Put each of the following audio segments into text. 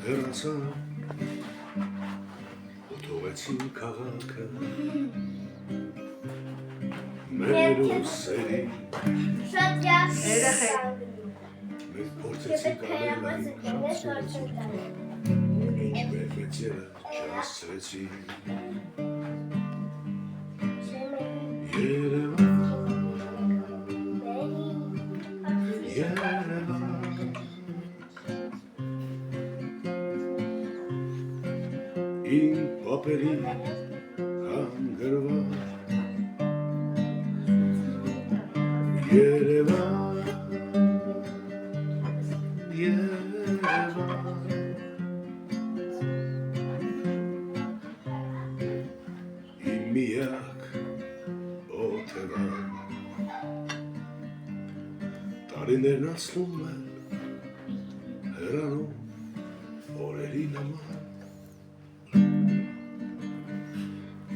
հեռացա Ոտողեցին քաղաքը մեր ուսերի Շատ յաս Մեր փորձեցինք անել Ինչ մեր մեծերը չհասցրեցին Երևան Իմ պապերի հանգրվան Երևան Իմ միակ օթևան Տարիներն անցնում են հեռանում օրերի նման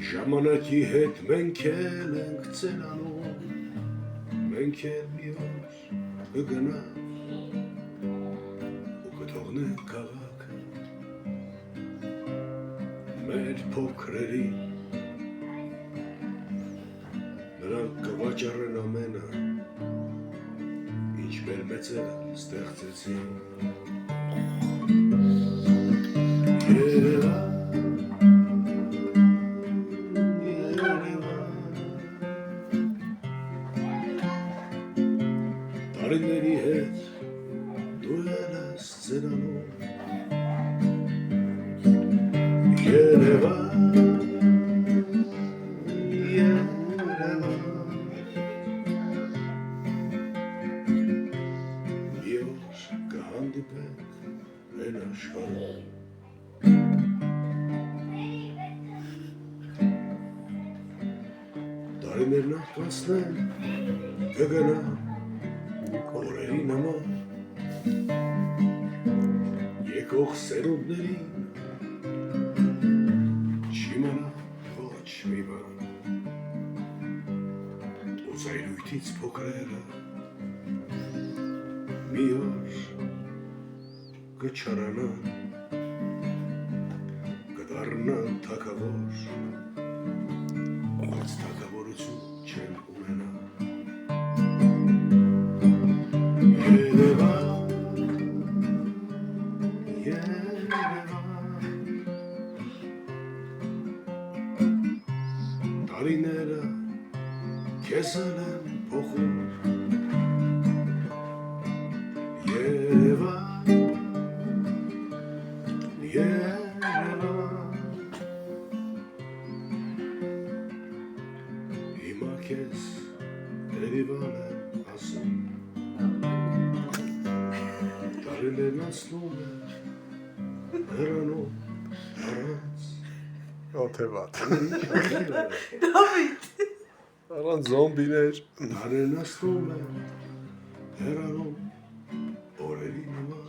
Ժամանակի հետ մենք էլ ենք ծերանում Մենք էլ մի օր կգնանք ու կթողնենք քաղաքը մեր փոքրերին Նրանք կվաճառեն ամենը Ինչ մեր մեծերը ստեղծեցին Երևան Տարիների հետ դու էլ ես ծերանում Երևան Մի օր կհանդիպենք են աշխարհում Տարիներն անցնեն կգնան Օրերի նման Եկող սերունդներին Չիմանա ոչ մի բան Ու զայրույթից փոքրերը Մի օր կչարանան Կդառնան թագավոր Բայց թագավորություն չեն ունենա Տարիները քեզ են փոխում Երևան Հիմա քեզ Երևան եմ ասում Տարիներն անցնում են հեռանում առանց Օթևատ Դավիթ Առանց զոմբիներ Տարիներն անցնում են հեռանում օրերի նման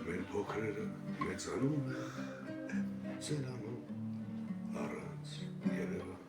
Մեր փոքրերը մեծանում են ծերանում առանց Երևան